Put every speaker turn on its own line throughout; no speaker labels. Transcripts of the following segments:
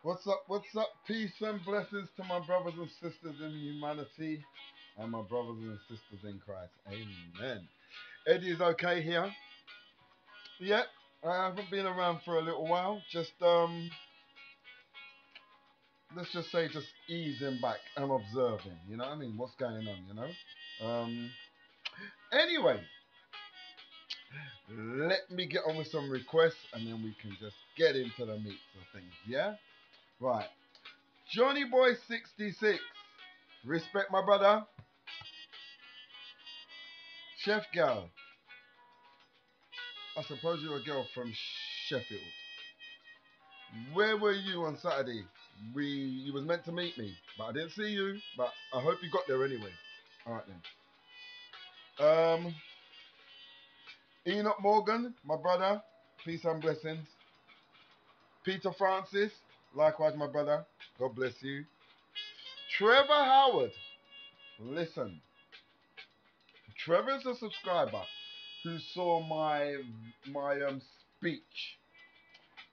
What's up? What's up? Peace and blessings to my brothers and sisters in humanity and my brothers and sisters in Christ. Amen. Eddie is okay here. Yeah, I haven't been around for a little while. Just let's just say just easing back and observing. You know what I mean? What's going on? You know. Anyway, let me get on with some requests and then we can just get into the meat of things. Yeah. Right. Johnny Boy 66. Respect my brother. Chef Gal. I suppose you're a girl from Sheffield. Where were you on Saturday? You was meant to meet me, but I didn't see you. But I hope you got there anyway. All right then. Enoch Morgan, my brother. Peace and blessings. Peter Francis, likewise my brother. God bless you. Trevor Howard. Listen, Trevor's a subscriber who saw my speech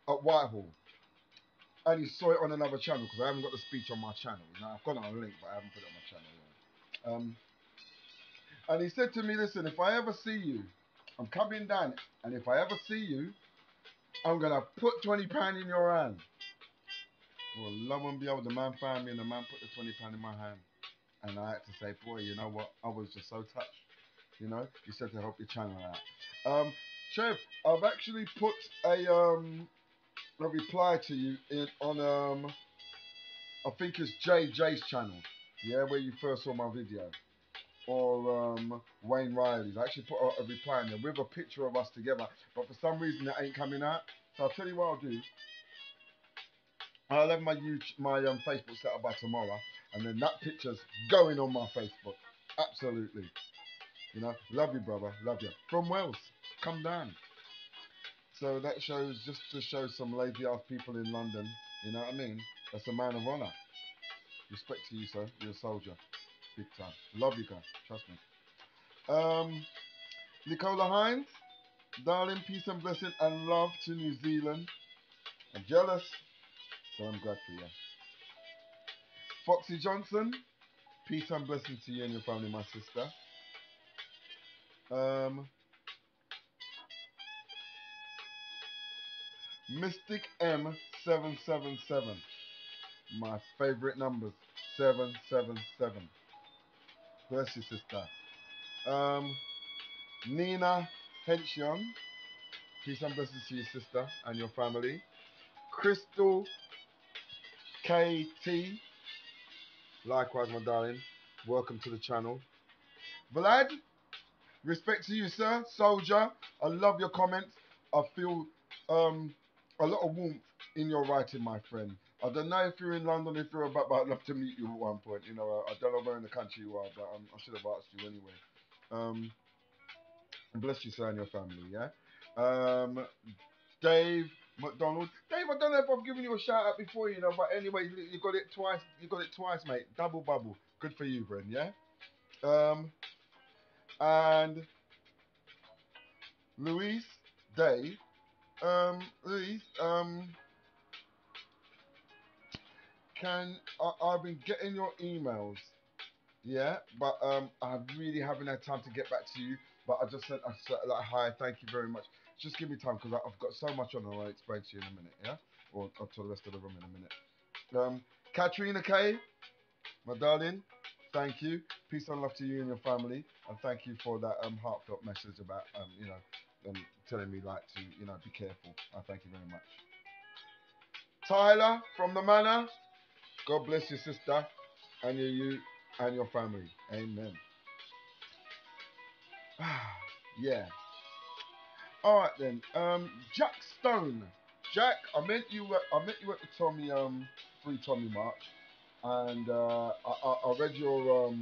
at Whitehall. And he saw it on another channel because I haven't got the speech on my channel. You know, I've got it on a link, but I haven't put it on my channel yet. And he said to me, "Listen, if I ever see you, I'm coming down, and if I ever see you, I'm gonna put £20 in your hand." Well, love and behold, the man found me, and the man put the £20 in my hand, and I had to say, "Boy, you know what? I was just so touched." You know, he said to help your channel out. Trev, I've actually put a reply to you on I think it's JJ's channel, yeah, where you first saw my video, or Wayne Riley's. I actually put a reply in there with a picture of us together, but for some reason it ain't coming out. So I'll tell you what I'll do. I'll have my Facebook set up by tomorrow, and then that picture's going on my Facebook. Absolutely, you know, love you, brother, love you. From Wales, come down. So that shows just to show some lazy ass people in London. You know what I mean? That's a man of honor. Respect to you, sir. You're a soldier. Big time. Love you guys. Trust me. Um, Nicola Hines, darling, peace and blessing and love to New Zealand. I'm jealous, but I'm glad for you. Foxy Johnson, peace and blessing to you and your family, my sister. Um, Mystic M777, my favorite numbers, 777. Bless you, sister. Um, Nina Henchion, peace and blessings to your sister and your family. Crystal KT, likewise, my darling. Welcome to the channel. Vlad, respect to you, sir. Soldier, I love your comments. I feel a lot of warmth in your writing, my friend. I don't know if you're in London, if you're about, but I'd love to meet you at one point. You know, I don't know where in the country you are, but I should have asked you anyway. Um, bless you, sir, and your family, yeah? Dave McDonald. Dave, I don't know if I've given you a shout out before, you know, but anyway, you got it twice. You got it twice, mate. Double bubble. Good for you, Bren, yeah? And Louise, Dave, Louise, I've been getting your emails, yeah, but I really haven't had time to get back to you. But I just sent like, hi, thank you very much. Just give me time because I've got so much on, and I'll explain to you in a minute, yeah, or to the rest of the room in a minute. Katrina K, my darling, thank you. Peace and love to you and your family, and thank you for that heartfelt message about you know, telling me like to, you know, be careful. I thank you very much. Tyler from the Manor, God bless your sister and you and your family. Amen. Yeah. All right then. Jack Stone. Jack, I met you at the Tommy free Tommy March, and I read your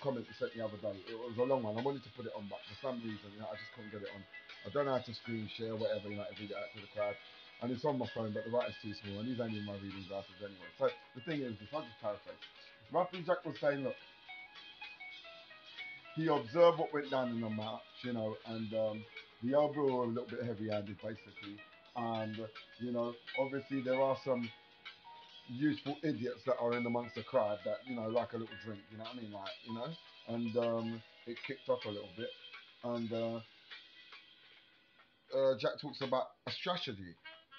comment you sent the other day. It was a long one. I wanted to put it on, but for some reason, you know, I just couldn't get it on. I don't know how to screen share, whatever, you know, to read it out to the crowd. And it's on my phone, but the writing's too small, and these ain't in my reading glasses anyway. So the thing is, this I'll just paraphrase. Roughly, Jack was saying, look, he observed what went down in the march, you know, and the Albion were a little bit heavy-handed, basically. And, you know, obviously there are some useful idiots that are in amongst the crowd that, like a little drink, you know what I mean? Like, and it kicked off a little bit. And Jack talks about a strategy.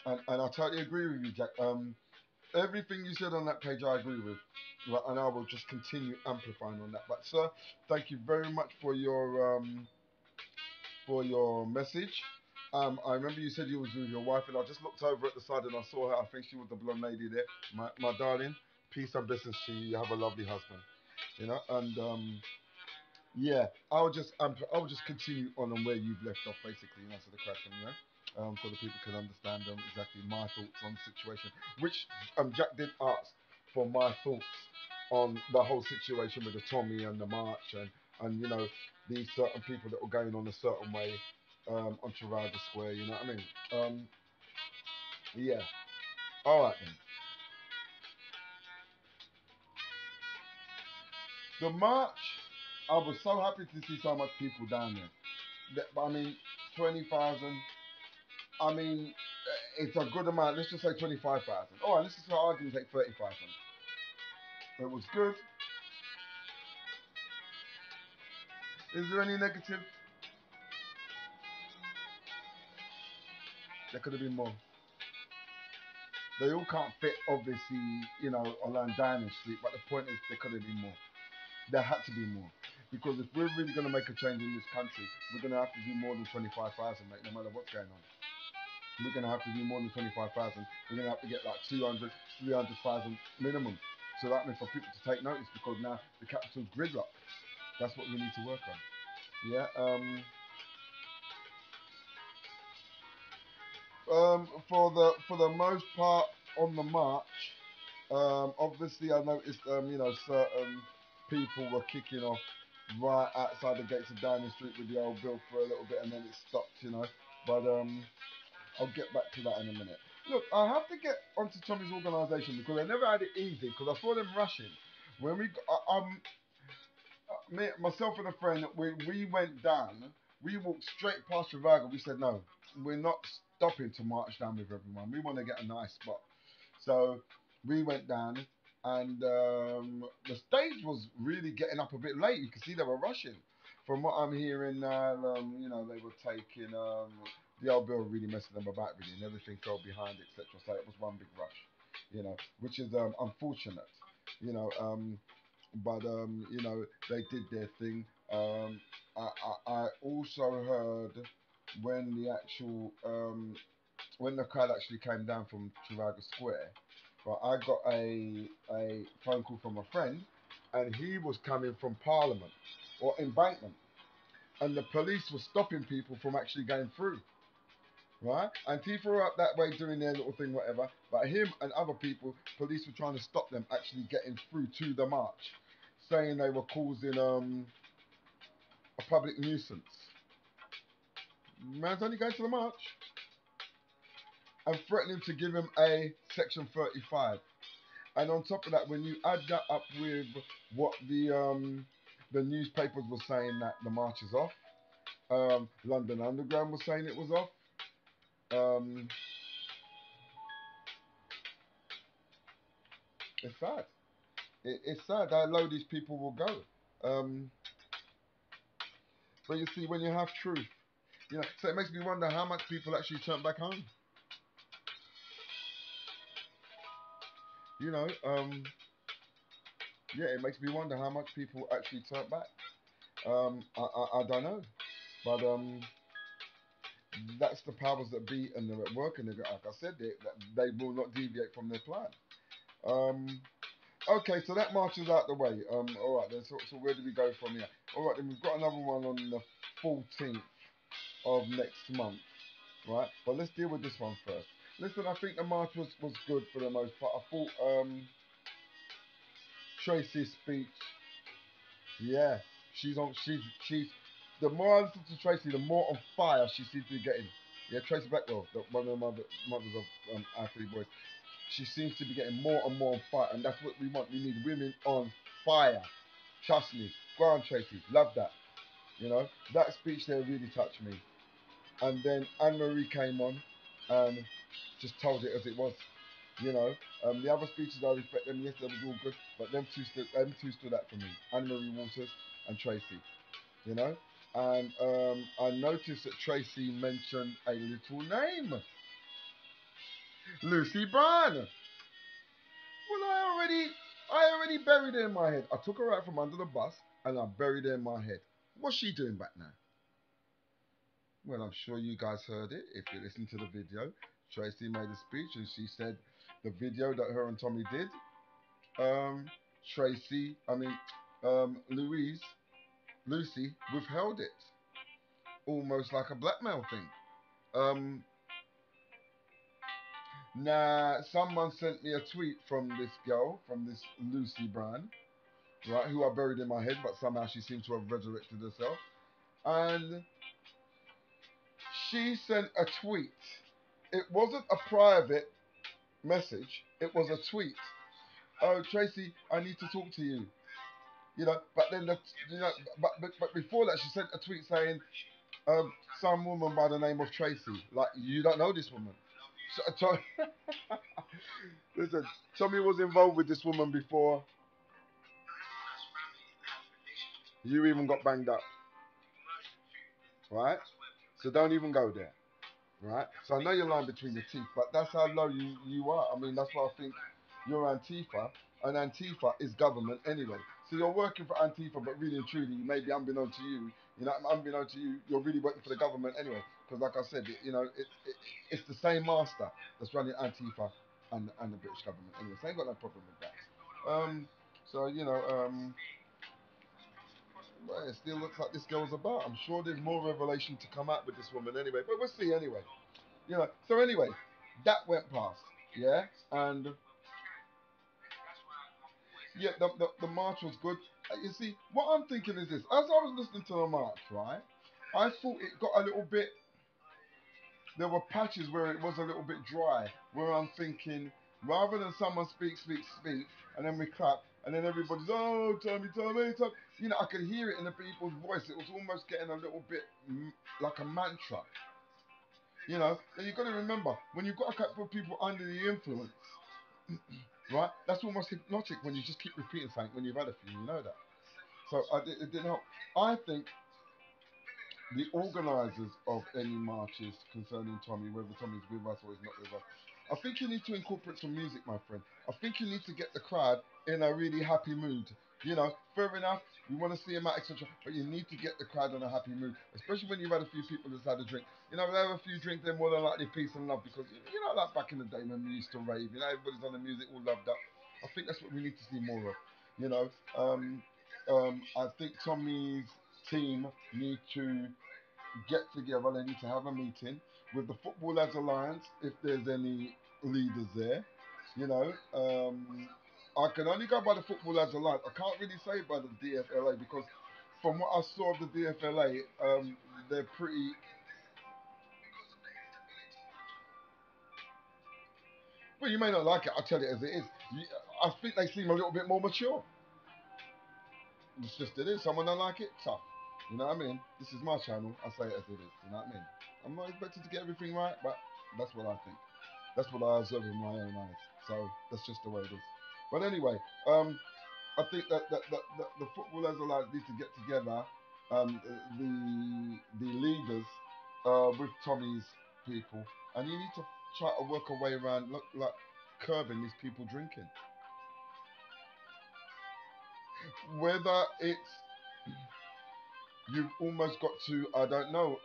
And I totally agree with you, Jack. Everything you said on that page, I agree with. Right, and I will just continue amplifying on that. But, sir, thank you very much for your message. I remember you said you was with your wife, and I just looked over at the side and I saw her. I think she was the blonde lady there. My darling, peace and blessings to you. You have a lovely husband, And yeah, I'll just continue on where you've left off, basically, so the question, so the people can understand exactly my thoughts on the situation, which Jack did ask for my thoughts on the whole situation with the Tommy and the march and these certain people that were going on a certain way on Trafalgar Square. You know what I mean? Yeah. All right then. The march, I was so happy to see so much people down there. I mean, 20,000. I mean, it's a good amount. Let's just say 25,000. All right, let's just for argument's sake 30,000. It was good. Is there any negative? There could have been more. They all can't fit, obviously, along Downing Street. But the point is, there could have been more. There had to be more. Because if we're really going to make a change in this country, we're going to have to do more than 25,000, mate, no matter what's going on. We're going to have to do more than 25,000. We're going to have to get like 200, 300,000 minimum. So that means for people to take notice because now the capital's gridlock. That's what we need to work on. Yeah. For the most part on the march, obviously I noticed certain people were kicking off right outside the gates of Downing Street with the old bill for a little bit and then it stopped, But I'll get back to that in a minute. Look, I have to get onto Tommy's organisation because I never had it easy because I saw them rushing. When myself and a friend, we went down. We walked straight past Trafalgar. We said, no, we're not stopping to march down with everyone. We want to get a nice spot. So we went down, and the stage was really getting up a bit late. You can see they were rushing. From what I'm hearing now, they were taking the old bill really messing them about really, and everything fell behind, etc. So it was one big rush, which is unfortunate, you know. But they did their thing. I also heard when the actual when the crowd actually came down from Trafalgar Square, but I got a phone call from a friend, and he was coming from Parliament or Embankment, and the police were stopping people from actually going through. Right? And people were up that way doing their little thing, whatever. But him and other people, police were trying to stop them actually getting through to the march, saying they were causing a public nuisance. Man's only going to the march and threatening to give him a Section 35. And on top of that, when you add that up with what the newspapers were saying that the march is off, London Underground was saying it was off. Um, it's sad. It's sad how low these people will go. Um, but you see, when you have truth, so it makes me wonder how much people actually turn back home. You know, yeah, it makes me wonder how much people actually turn back. I don't know, but that's the powers that be, and they're at work, and like I said, they will not deviate from their plan. Um, okay, so that march is out the way. All right, then. So where do we go from here? All right, then we've got another one on the 14th of next month, right? But let's deal with this one first. Listen, I think the march was good for the most part. I thought Tracy's speech, yeah, she's. The more I listen to Tracy, the more on fire she seems to be getting. Yeah, Tracy Blackwell, one of the mothers of our three boys. She seems to be getting more and more on fire, and that's what we want. We need women on fire. Trust me. Go on, Tracy. Love that. That speech there really touched me. And then Anne Marie came on and just told it as it was. You know, the other speeches I respect them. Yes, that was all good, but them two stood out for me. Anne Marie Waters and Tracy. You know, and I noticed that Tracy mentioned a little name, Lucy Brown. Well, I already buried her in my head. I took her out from under the bus and I buried her in my head. What's she doing back now? Well, I'm sure you guys heard it. If you listen to the video, Tracy made a speech and she said the video that her and Tommy did, um, Tracy, I mean, Louise, Lucy withheld it, almost like a blackmail thing. Um, Now, someone sent me a tweet from this girl, from this Lucy Brand, right, who I buried in my head, but somehow she seemed to have resurrected herself. And she sent a tweet. It wasn't a private message, it was a tweet. Oh, Tracy, I need to talk to you. You know, but then but before that, she sent a tweet saying, some woman by the name of Tracy. Like, you don't know this woman. So, listen, Tommy was involved with this woman before you even got banged up, right? So don't even go there, right? So I know you're lying between your teeth, but that's how low you are. I mean, that's why I think you're Antifa, and Antifa is government anyway. So you're working for Antifa, but really and truly, maybe unbeknownst to you, unbeknownst to you, you're really working for the government anyway. Because like I said, it's the same master that's running Antifa and the British government anyway. So I ain't got no problem with that. So well, it still looks like this girl's about. I'm sure there's more revelation to come out with this woman anyway, but we'll see anyway. So anyway, that went past, yeah, and yeah, the march was good. You see, what I'm thinking is this: as I was listening to the march, right, I thought it got a little bit. There were patches where it was a little bit dry, where I'm thinking, rather than someone speak, and then we clap, and then everybody's, oh, Tommy, Tommy, Tommy. You know, I could hear it in the people's voice. It was almost getting a little bit like a mantra. You know, and you've got to remember, when you've got a couple of people under the influence, right, that's almost hypnotic when you just keep repeating something when you've had a few, you know that. So it didn't help. I think the organisers of any marches concerning Tommy, whether Tommy's with us or he's not with us, I think you need to incorporate some music, my friend. I think you need to get the crowd in a really happy mood. You know, fair enough, we want to see him out, etc. But you need to get the crowd in a happy mood, especially when you've had a few people that's had a drink. You know, if they have a few drinks, they're more than likely peace and love because, you know, like back in the day when we used to rave, you know, everybody's on the music all loved up. I think that's what we need to see more of. You know, I think Tommy's team need to get together. They need to have a meeting with the Football Lads Alliance if there's any leaders there. You know, I can only go by the Football Lads Alliance. I can't really say by the DFLA because from what I saw of the DFLA, they're pretty. Well, you may not like it. I'll tell it as it is. I think they seem a little bit more mature. It's just it is. Someone don't like it, tough. You know what I mean? This is my channel. I say it as it is. You know what I mean? I'm not expected to get everything right, but that's what I think. That's what I observe with my own eyes. So that's just the way it is. But anyway, I think that the footballers alliance need to get together, the leaders, with Tommy's people, and you need to try to work a way around like curbing these people drinking. Whether it's you've almost got to, I don't know,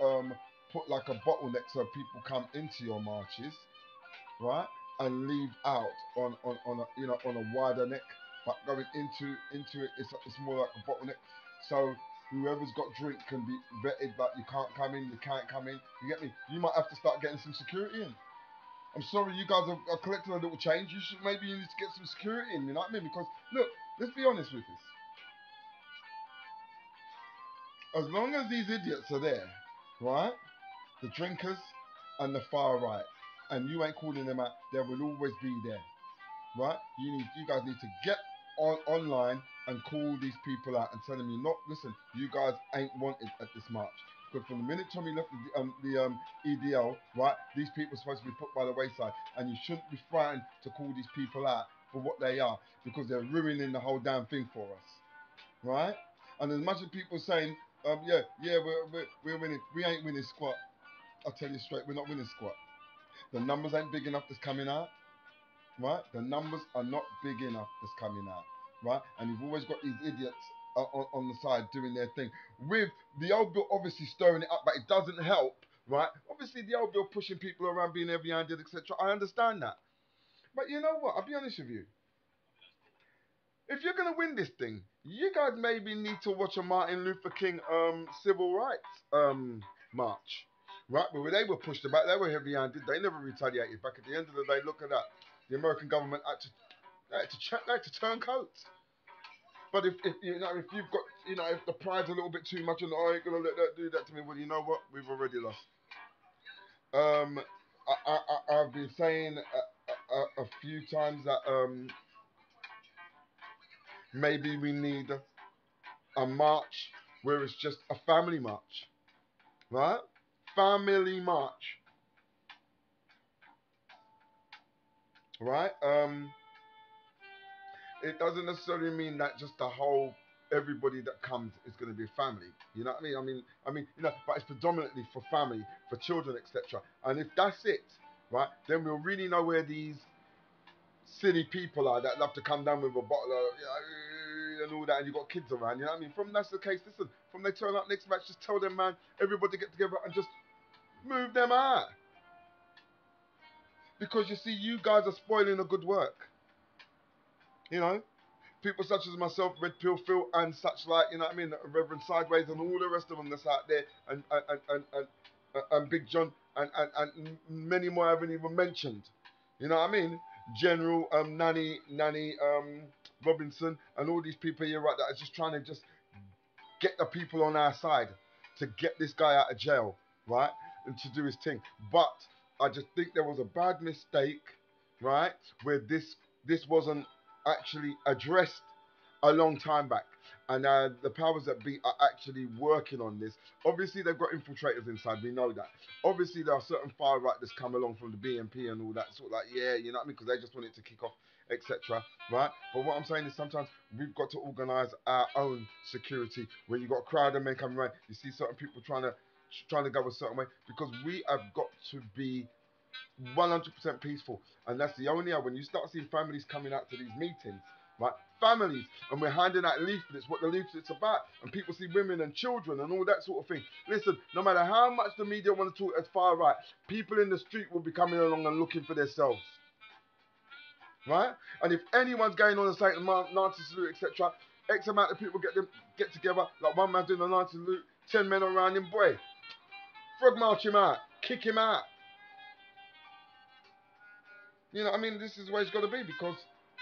put like a bottleneck so people come into your marches, right, and leave out on a on a wider neck, but going into it, it's more like a bottleneck. So whoever's got drink can be vetted, but you can't come in, you can't come in. You get me? You might have to start getting some security in. I'm sorry, you guys are collecting a little change. You should maybe you need to get some security in. You know what I mean? Because look, let's be honest with this. As long as these idiots are there, right? The drinkers and the far right, and you ain't calling them out, they will always be there, right? You guys need to get online and call these people out and tell them you're not. Listen, you guys ain't wanted at this march. Because from the minute Tommy left the EDL, right, these people are supposed to be put by the wayside, and you shouldn't be frightened to call these people out for what they are, because they're ruining the whole damn thing for us, right? And as much as people saying, yeah, we're winning, we ain't winning squat. I'll tell you straight, we're not winning squat. The numbers ain't big enough that's coming out, right? The numbers are not big enough that's coming out, right? And you've always got these idiots on the side doing their thing. With the old bill obviously stirring it up, but it doesn't help, right? Obviously the old bill pushing people around, being heavy-handed, etc. I understand that. But you know what? I'll be honest with you. If you're gonna win this thing, you guys maybe need to watch a Martin Luther King civil rights march. Right, but when they were pushed about, they were heavy-handed. They never retaliated back. At the end of the day, look at that. The American government had to turn coats. But if you know, if you've got, you know, if the pride's a little bit too much, and I ain't gonna let that do that to me, well, you know what? We've already lost. Um, I've been saying a few times that maybe we need a march where it's just a family march, right? Family march, right? It doesn't necessarily mean that just the whole everybody that comes is going to be family. You know what I mean? You know, but it's predominantly for family, for children, etc. And if that's it, right, then we'll really know where these silly people are that love to come down with a bottle of, you know, and all that, and you got kids around. You know what I mean? From that's the case. Listen, from they turn up next match, just tell them, man, everybody get together and just move them out. Because you see, you guys are spoiling the good work. You know, people such as myself, Red Pill Phil, and such like, you know what I mean, Reverend Sideways, and all the rest of them that's out there, and Big John, and many more I haven't even mentioned. You know what I mean? General Nanny Robinson, and all these people here, right, that are just trying to just get the people on our side to get this guy out of jail, right, and to do his thing. But I just think there was a bad mistake, right, where this wasn't actually addressed a long time back. And the powers that be are actually working on this. Obviously, they've got infiltrators inside. We know that. Obviously, there are certain far right that's come along from the BNP and all that sort of like, yeah, you know what I mean? Because they just want it to kick off, etc. Right? But what I'm saying is sometimes we've got to organise our own security. When you've got a crowd of men coming around, you see certain people trying to go a certain way, because we have got to be 100% peaceful. And that's the only way. When you start seeing families coming out to these meetings, right? Families, and we're handing out leaflets, what the leaflet's about, and people see women and children and all that sort of thing. Listen, no matter how much the media want to talk as far right, people in the street will be coming along and looking for themselves. Right? And if anyone's going on a certain Nazi salute, etc., X amount of people get together, like one man doing a Nazi salute, 10 men around him, boy, frog march him out, kick him out. You know, I mean, this is where it's got to be, because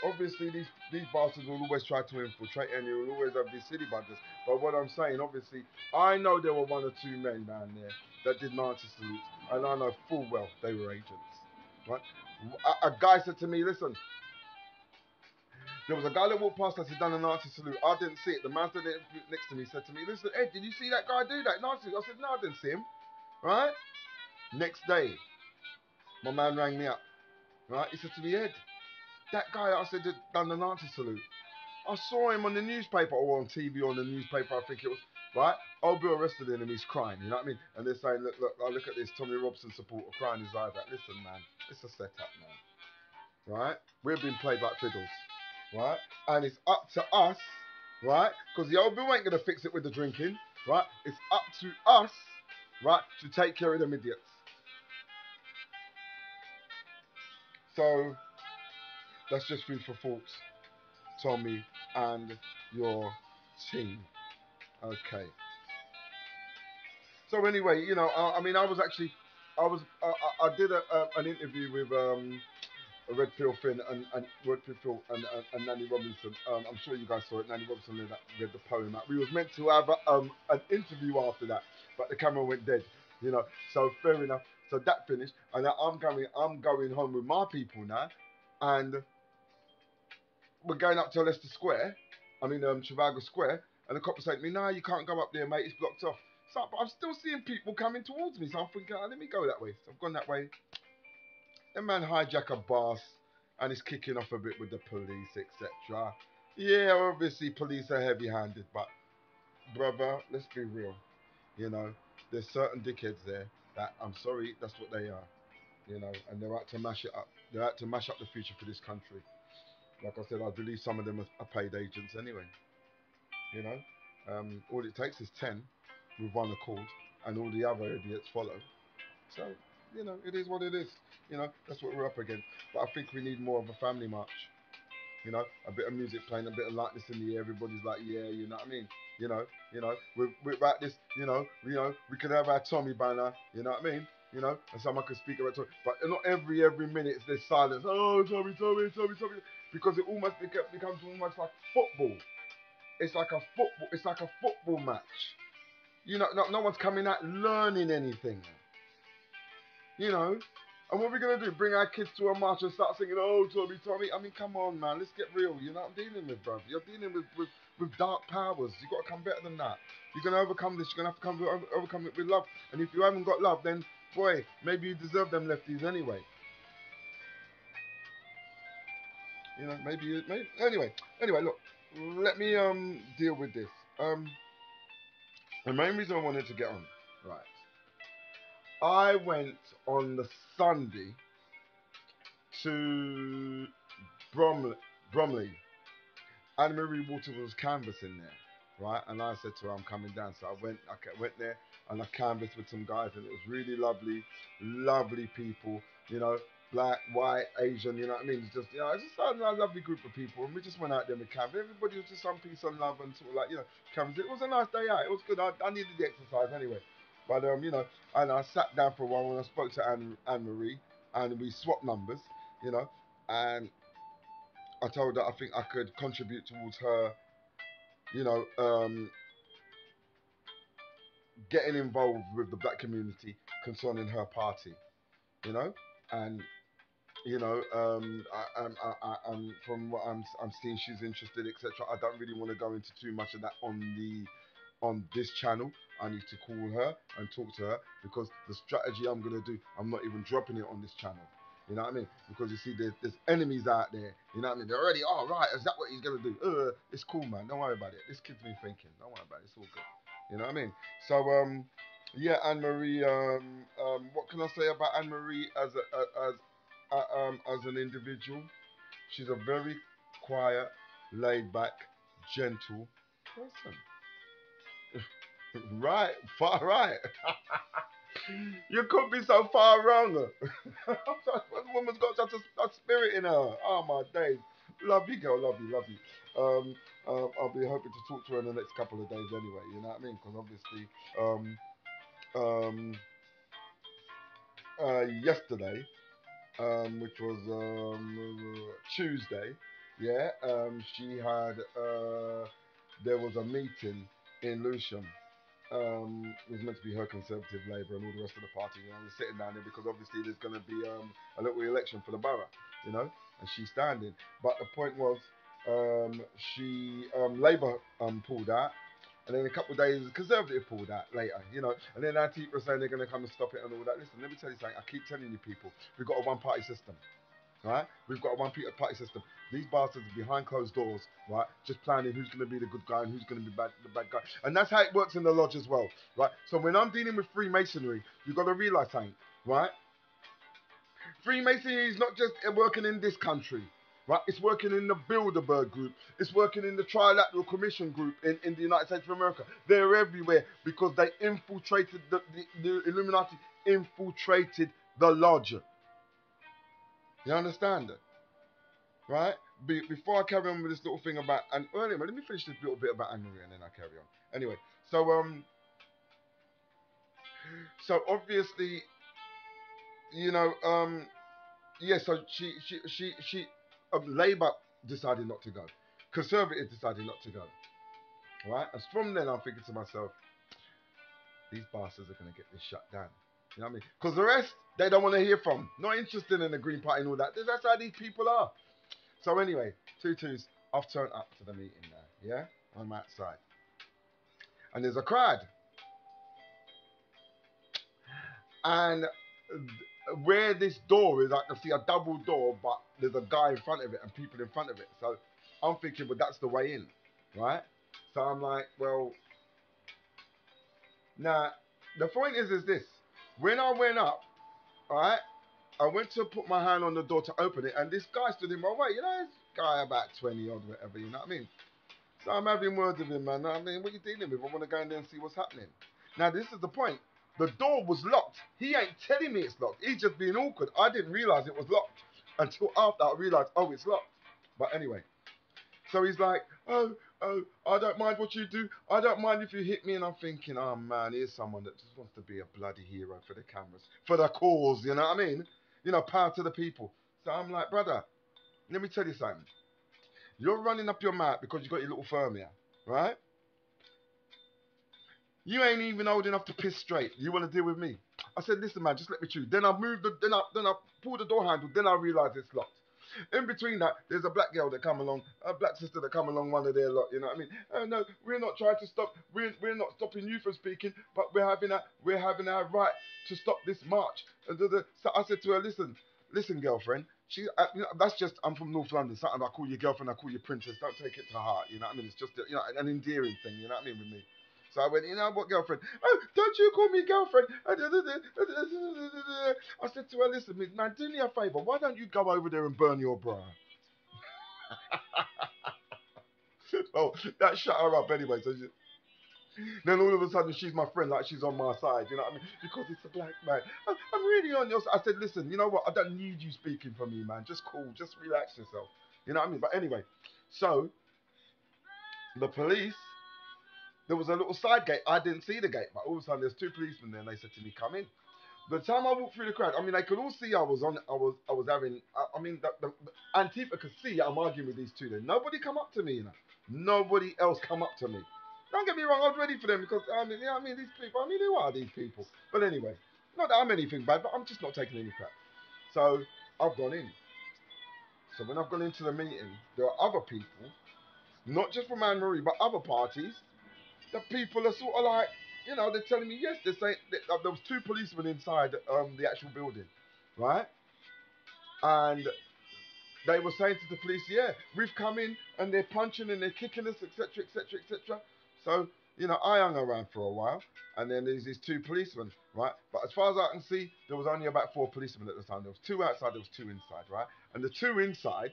obviously these bastards will always try to infiltrate, and you will always have these city buggers. But what I'm saying, obviously, I know there were one or two men down there that did Nazi salutes, and I know full well they were agents. Right? A guy said to me, listen, there was a guy that walked past us, he'd done a Nazi salute. I didn't see it. The man stood next to me said to me, listen, Ed, did you see that guy do that Nazi salute? I said, no, I didn't see him. Right? Next day, my man rang me up. Right? He said to me, Ed, that guy I said that done the Nazi salute, I saw him on the newspaper, or on TV, or on the newspaper, I think it was, right? I'll be arrested in him, he's crying, you know what I mean? And they're saying, look at this, Tommy Robson supporter crying his eyes out. Listen, man, it's a setup, man, right? We're being played like fiddles, right? And it's up to us, right? Because the old bill ain't going to fix it with the drinking, right? It's up to us, right, to take care of them idiots. So, that's just food for thought, Tommy and your team. Okay. So anyway, you know, I mean, I did an interview with Red Pill Finn and Red Pill Phil and Nanny Robinson. I'm sure you guys saw it. Nanny Robinson read the poem out. We was meant to have an interview after that, but the camera went dead. You know, so fair enough. So that finished, and now I'm going home with my people now, and we're going up to Leicester Square. I mean, Trafalgar Square, and the cop was saying to me, "No, you can't go up there, mate. It's blocked off." So, but I'm still seeing people coming towards me. So I'm thinking, let me go that way. So I've gone that way. The man hijack a bus and is kicking off a bit with the police, etc. Yeah, obviously police are heavy-handed, but brother, let's be real. You know, there's certain dickheads there that I'm sorry, that's what they are. You know, and they're out to mash it up. They're out to mash up the future for this country. Like I said, I believe some of them are paid agents anyway. You know, all it takes is 10 with one accord, and all the other idiots follow. So, you know, it is what it is. You know, that's what we're up against. But I think we need more of a family march. You know, a bit of music playing, a bit of lightness in the air. Everybody's like, yeah, you know what I mean? We're about this, we could have our Tommy banner, you know what I mean? And someone could speak about Tommy. But not every minute there's silence. Oh, Tommy, Tommy, Tommy, Tommy. Because it almost becomes almost like football. It's like a football match. No one's coming out learning anything. You know? And what are we going to do? Bring our kids to a march and start singing, oh, Tommy, Tommy? I mean, come on, man. Let's get real. You know what I'm dealing with, bruv. You're dealing with dark powers. You've got to come better than that. You're going to overcome this. You're going to have to overcome it with love. And if you haven't got love, then, boy, maybe you deserve them lefties anyway. You know, anyway, look. Let me deal with this. The main reason I wanted to get on, right. I went on the Sunday to Bromley. Anne Marie Water was canvassing there, right? And I said to her, I'm coming down. So I went there and I canvassed with some guys, and it was really lovely people, black, white, Asian, you know what I mean? It's just, it's just a lovely group of people. And we just went out there and canvassed. Everybody was just some peace and love and sort of like, canvassed. It was a nice day out. It was good. I needed the exercise anyway. But, and I sat down for a while and I spoke to Anne Marie, and we swapped numbers, and I told her I think I could contribute towards her, you know, um, getting involved with the black community concerning her party, you know, and from what I'm seeing, she's interested, etc. I don't really want to go into too much of that on this channel. I need to call her and talk to her, because the strategy I'm gonna do, I'm not even dropping it on this channel. You know what I mean? Because you see, there's enemies out there. You know what I mean? They're already, oh, right, is that what he's going to do? It's cool, man. Don't worry about it. This kid's been thinking. Don't worry about it. It's all good. You know what I mean? So, yeah, Anne-Marie, what can I say about Anne-Marie as an individual? She's a very quiet, laid-back, gentle person. Right, far right. You could be so far wrong. The woman's got such a spirit in her. Oh my days. Love you, girl. Love you, love you. I'll be hoping to talk to her in the next couple of days anyway. You know what I mean? Because obviously, um, yesterday, which was Tuesday, yeah, she had, there was a meeting in Lewisham. It was meant to be her Conservative, Labour, and all the rest of the party. They're sitting down there because obviously there's going to be a little election for the borough, and she's standing. But the point was, Labour pulled out, and then a couple of days, Conservative pulled out later, and then Antifa were saying they're going to come and stop it and all that. Listen, let me tell you something. I keep telling you people, we've got a one-party system. Right? We've got a one-party system. These bastards are behind closed doors, right? Just planning who's going to be the good guy and who's going to be the bad guy. And that's how it works in the lodge as well, right? So when I'm dealing with Freemasonry, you've got to realise something, right? Freemasonry is not just working in this country, right? It's working in the Bilderberg group. It's working in the Trilateral Commission group in the United States of America. They're everywhere because they infiltrated, the Illuminati infiltrated the lodge. You understand? Right? Before I carry on with this little thing about, and anyway, let me finish this little bit about Anne-Marie and then I'll carry on. Anyway, so obviously, yeah, so she Labour decided not to go. Conservative decided not to go. Right? And from then I'm thinking to myself, these bastards are going to get this shut down. You know what I mean? Because the rest, they don't want to hear from. Not interested in the Green Party and all that. That's how these people are. So anyway, tutus, I've turned up to the meeting now, yeah? I'm outside. And there's a crowd. And where this door is, I can see a double door, but there's a guy in front of it and people in front of it. So I'm thinking, well, that's the way in, right? So I'm like, well, now the point is this: when I went up, right, I went to put my hand on the door to open it, and this guy stood in my way. You know, this guy about 20 odd, whatever. You know what I mean? So I'm having words with him, man. I mean, what are you dealing with? I want to go in there and see what's happening. Now, this is the point. The door was locked. He ain't telling me it's locked. He's just being awkward. I didn't realize it was locked until after I realized, oh, it's locked. But anyway, so he's like, oh, I don't mind what you do. I don't mind if you hit me. And I'm thinking, oh, man, here's someone that just wants to be a bloody hero for the cameras, for the cause, you know what I mean? You know, power to the people. So I'm like, brother, let me tell you something. You're running up your mouth because you got your little firm here, right? You ain't even old enough to piss straight. You want to deal with me? I said, listen, man, just let me through. Then I moved the, then I pulled the door handle. Then I realised it's locked. In between that, there's a black girl that come along, a black sister that come along, one of their lot. You know what I mean? Oh no, we're not trying to stop. We're not stopping you from speaking, but we're having our right to stop this march. So I said to her, listen, girlfriend. You know, that's just, I'm from North London. Something I call you girlfriend, I call you princess. Don't take it to heart. You know what I mean? It's just an endearing thing. You know what I mean with me. So I went, you know what, girlfriend? Oh, don't you call me girlfriend. I said to her, listen, man, do me a favour. Why don't you go over there and burn your bra? Oh, that shut her up anyway. Then all of a sudden, she's my friend, like she's on my side. You know what I mean? Because it's a black man. I'm really on your side. I said, listen, you know what? I don't need you speaking for me, man. Just cool. Just relax yourself. You know what I mean? But anyway, so the police, there was a little side gate. I didn't see the gate, but all of a sudden there's two policemen there, and they said to me, "Come in." By the time I walked through the crowd, I mean, they could all see I was on. I was having. I mean, the Antifa could see I'm arguing with these two. Then nobody come up to me, you know. Nobody else come up to me. Don't get me wrong, I was ready for them because I mean, I mean, these people. I mean, who are these people? But anyway, not that I'm anything bad, but I'm just not taking any crap. So I've gone in. So when I've gone into the meeting, there are other people, not just from Anne Marie, but other parties. The people are sort of like, they're telling me yes. They're saying there was two policemen inside the actual building, right? And they were saying to the police, yeah, we've come in and they're punching and they're kicking us, etc., etc., etc. So I hung around for a while, and then there's these two policemen, right? But as far as I can see, there was only about four policemen at the time. There was two outside, there was two inside, right? And the two inside,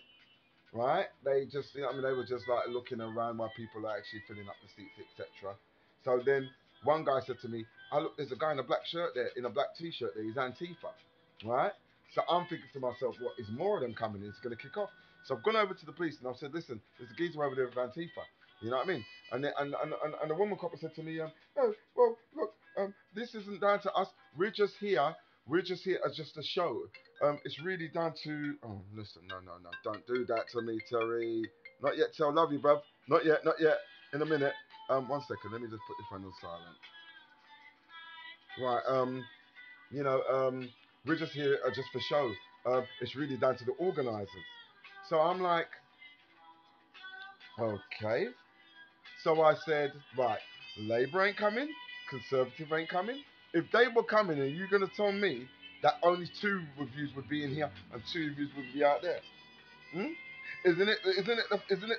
right? They just, they were just like looking around while people are actually filling up the seats, etc. So then one guy said to me, "Oh look, there's a guy in a black shirt there, in a black t-shirt there. He's Antifa, right?" So I'm thinking to myself, "What is more of them coming? It's going to kick off." So I've gone over to the police and I've said, "Listen, there's a geezer over there with Antifa." You know what I mean? And the woman copper said to me, "Oh, well, look, this isn't down to us. We're just here. We're just here as just a show. It's really down to." Oh, listen, no, don't do that to me, Terry. Not yet, Tell. Love you, bruv. Not yet, not yet. In a minute. One second. Let me just put this phone on silent. Right. You know, we're just here just for show. It's really down to the organisers. So I'm like, okay. So I said, right, Labour ain't coming, Conservative ain't coming. If they were coming, are you going to tell me that only two reviews would be in here and two reviews would be out there? Hmm? Isn't it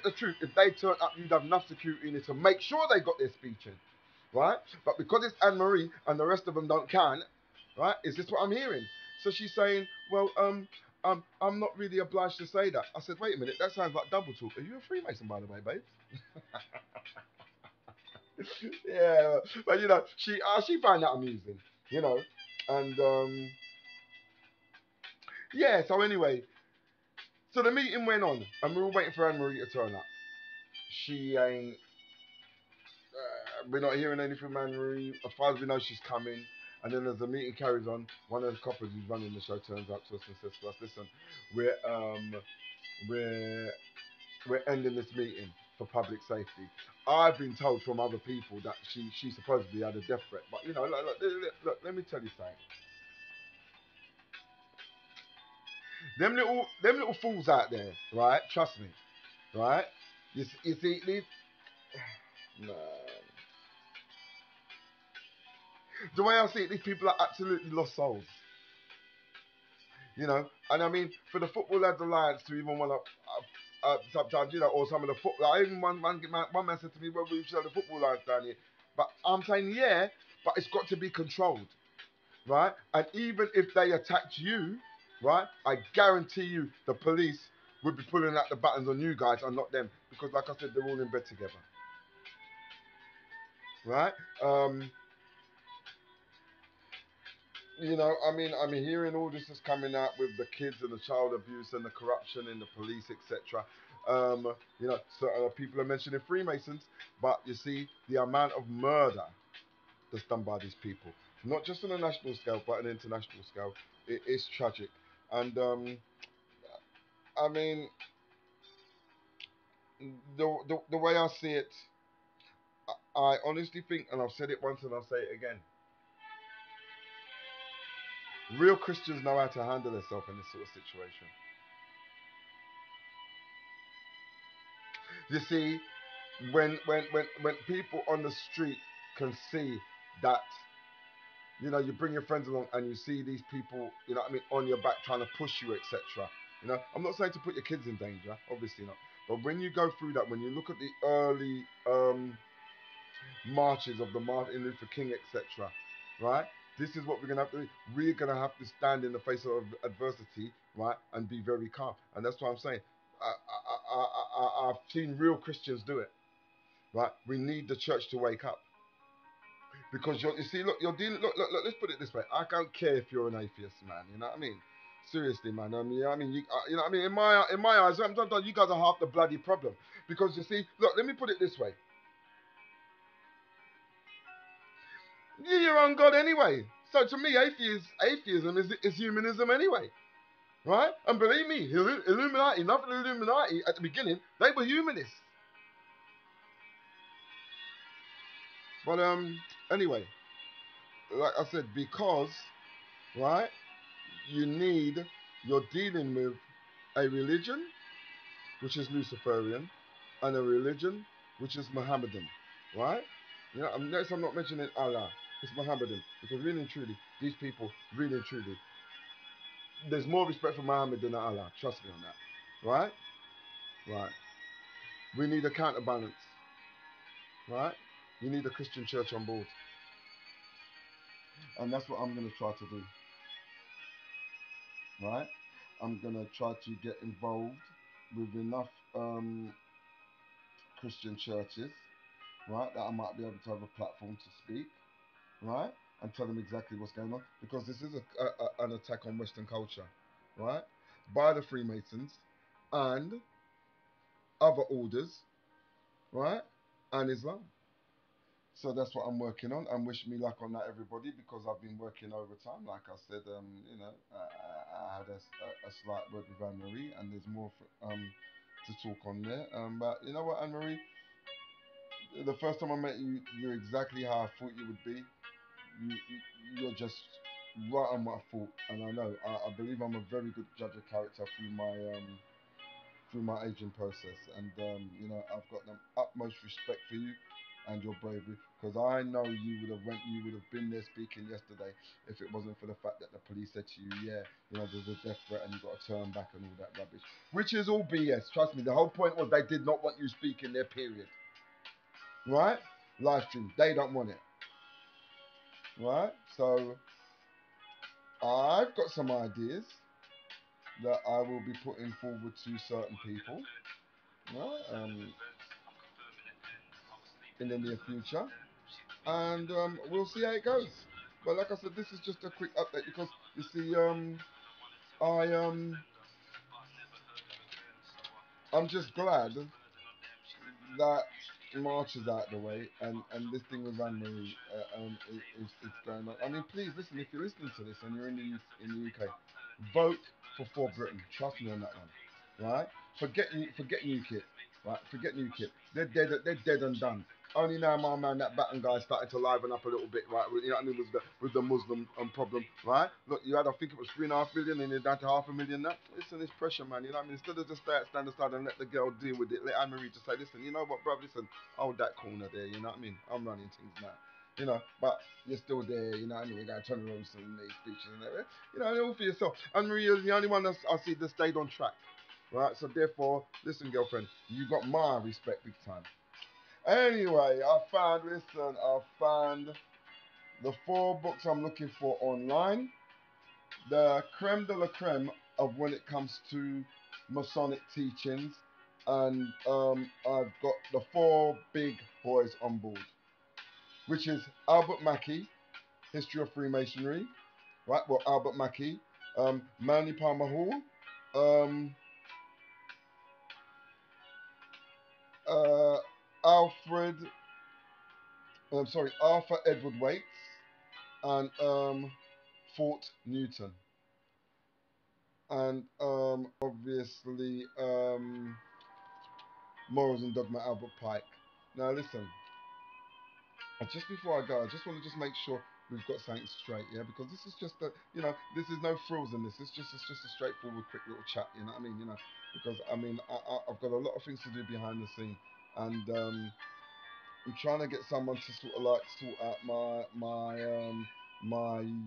the truth? If they turn up, you'd have enough security in it to make sure they got their speech in, right? But because it's Anne Marie and the rest of them don't count, right? Is this what I'm hearing? So she's saying, well, I'm not really obliged to say that. I said, wait a minute, that sounds like double talk. Are you a Freemason, by the way, babes? Yeah, but she found that amusing, you know, and yeah. So anyway, so the meeting went on, and we were waiting for Anne Marie to turn up. She ain't. We're not hearing anything from Anne Marie. As far as we know, she's coming. And then as the meeting carries on, one of the coppers who's running the show turns up to us and says to us, "Listen, we're we're we're ending this meeting for public safety." I've been told from other people that she supposedly had a death threat, but look, let me tell you something. Them little fools out there, right? Trust me, right? You see these. No. The way I see it, these people are absolutely lost souls. You know, and I mean, for the Football Lads Alliance to even want to, sometimes, you know, or some of the football, even one man said to me, well, we should have the football lines down here. But I'm saying, yeah, but it's got to be controlled, right? And even if they attacked you, right, I guarantee you the police would be pulling out the buttons on you guys and not them. Because, like I said, they're all in bed together, right? You know, I mean, hearing all this is coming out with the kids and the child abuse and the corruption in the police, etc. You know, so people are mentioning Freemasons, but you see the amount of murder that's done by these people, not just on a national scale, but an international scale, it is tragic. And I mean, the way I see it, I honestly think, and I've said it once and I'll say it again, real Christians know how to handle themselves in this sort of situation. You see, when people on the street can see that, you know, you bring your friends along and you see these people, you know what I mean, on your back trying to push you, etc. You know, I'm not saying to put your kids in danger, obviously not. But when you go through that, when you look at the early marches of the Martin Luther King, etc., right? This is what we're gonna have to do. We're gonna have to stand in the face of adversity, right, and be very calm. And that's what I'm saying. I've seen real Christians do it, right? We need the church to wake up. Because you see, look, you're dealing. Look. Let's put it this way. I don't care if you're an atheist, man. You know what I mean? Seriously, man. You know what I mean? In my eyes, sometimes you guys are half the bloody problem. Because you see, look, let me put it this way. You're your own God anyway. So to me, atheism is humanism anyway, right? And believe me, Illuminati, nothing Illuminati at the beginning, they were humanists. But anyway, like I said, because right, you need you're dealing with a religion which is Luciferian and a religion which is Mohammedan, right? You know, notice I'm not mentioning Allah. It's Mohammedan because really and truly, these people really and truly, there's more respect for Muhammad than Allah. Trust me on that, right? Right. We need a counterbalance, right? You need a Christian church on board, and that's what I'm going to try to do, right? I'm going to try to get involved with enough Christian churches, right, that I might be able to have a platform to speak, right, and tell them exactly what's going on, because this is an attack on Western culture, right, by the Freemasons and other orders, right, and Islam. So that's what I'm working on, and wish me luck on that, everybody, because I've been working overtime. Like I said, you know, I had a slight word with Anne Marie, and there's more to talk on there. But you know what, Anne Marie, the first time I met you, you're exactly how I thought you would be. You're just right on what I thought, and I know I believe I'm a very good judge of character through my aging process, and you know, I've got the utmost respect for you and your bravery, because I know you would have been there speaking yesterday if it wasn't for the fact that the police said to you, yeah, you know, there's a death threat and you've got to turn back and all that rubbish, which is all BS. Trust me, the whole point was they did not want you speaking there, period. Right? Live stream, they don't want it. Right? So I've got some ideas that I will be putting forward to certain people, right? In the near future, and we'll see how it goes. But like I said, this is just a quick update because you see, I I'm just glad that March is out the way, and this thing with Anne Marie is going on. I mean, please listen, if you're listening to this and you're in the UK, vote for Britain. Trust me on that one, right? Forget UKIP, right? Forget UKIP. They're dead and done. Only now my man, that Baton guy, started to liven up a little bit, right? You know what I mean, with the Muslim problem, right? Look, you had, I think it was 3.5 million, and you're down to 500,000 now. Listen, it's pressure, man. You know what I mean? Instead of just stand aside and let the girl deal with it, let Anne Marie just say, listen, you know what, bro? Listen, hold that corner there. You know what I mean? I'm running things now. you know, but you're still there, you know what I mean? You got to turn around some these speeches and everything, you know, all for yourself. And Maria's the only one that's, I see that stayed on track, right? So therefore, listen, girlfriend, you got my respect big time. Anyway, I found the 4 books I'm looking for online, the creme de la creme of when it comes to Masonic teachings, and I've got the 4 big boys on board, which is Albert Mackey, History of Freemasonry, right? Well, Albert Mackey, Manly Palmer Hall, um, uh, Alfred, Arthur Edward Waits, and Fort Newton, and obviously Morals and Dogma Albert Pike. Now listen, just before I go, I just want to just make sure we've got something straight, yeah, because this is just a, you know, this is no frills in this. It's just a straightforward, quick little chat. You know what I mean? You know, because I mean, I've got a lot of things to do behind the scene, and I'm trying to get someone to sort of like sort out my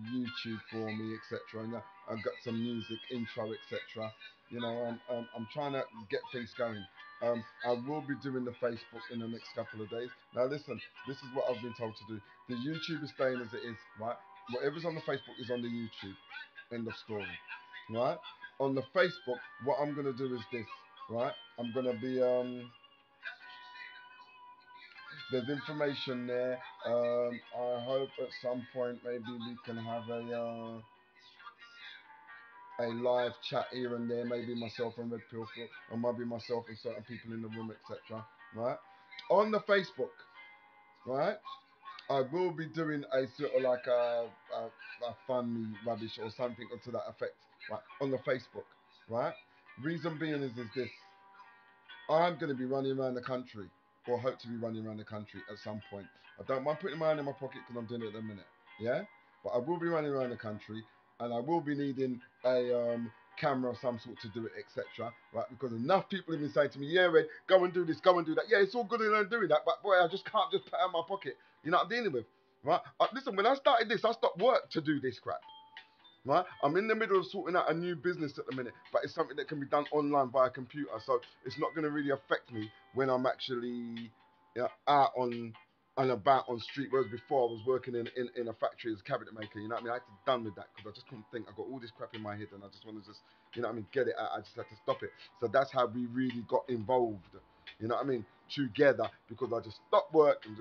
YouTube for me, etc. And I've got some music intro, etc. You know, I'm trying to get things going. I will be doing the Facebook in the next couple of days. Now, listen, this is what I've been told to do. The YouTube is staying as it is, right? Whatever's on the Facebook is on the YouTube. End of story, right? On the Facebook, what I'm gonna do is this, right? I'm gonna be There's information there. I hope at some point maybe we can have a live chat here and there. Maybe myself and Red Pill, or maybe myself and certain people in the room, etc. Right? On the Facebook, right? I will be doing a sort of like a funny rubbish or something to that effect, right? On the Facebook, right? Reason being is this. I'm going to be running around the country, or hope to be running around the country at some point. I don't mind putting mine in my pocket because I'm doing it at the minute. Yeah? But I will be running around the country, and I will be needing a camera of some sort to do it, etc. Right? Because enough people have been saying to me, yeah, Red, go and do this, go and do that. Yeah, it's all good and I'm doing that, but boy, I just can't just put it in my pocket. You know what I'm dealing with? Right? Listen, when I started this, I stopped work to do this crap, right? I'm in the middle of sorting out a new business at the minute, but it's something that can be done online via computer, so it's not going to really affect me when I'm actually, you know, out on and about on street. Whereas before I was working in a factory as a cabinet maker, you know what I mean? I had to done with that because I just couldn't think. I got all this crap in my head and I just want to just, you know what I mean, get it out. I just had to stop it. So that's how we really got involved, you know what I mean, together, because I just stopped work and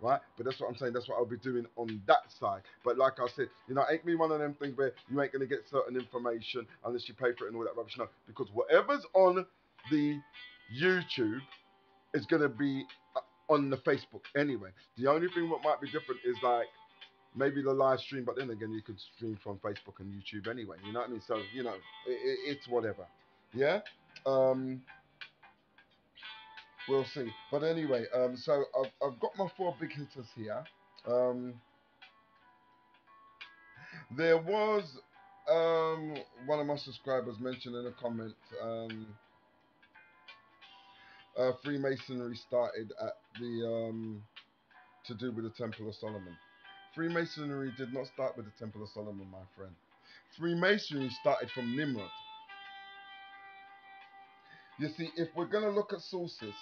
right? But that's what I'm saying. That's what I'll be doing on that side. But like I said, you know, ain't me one of them things where you ain't gonna get certain information unless you pay for it and all that rubbish. No, because whatever's on the YouTube is gonna be on the Facebook anyway. The only thing what might be different is like maybe the live stream, but then again, you could stream from Facebook and YouTube anyway. You know what I mean? So you know, it's whatever. Yeah. Um, we'll see. But anyway, so I've got my 4 big hitters here. Um, There was one of my subscribers mentioned in a comment, Freemasonry started at the to do with the Temple of Solomon. Freemasonry did not start with the Temple of Solomon, my friend. Freemasonry started from Nimrod. You see, if we're gonna look at sources,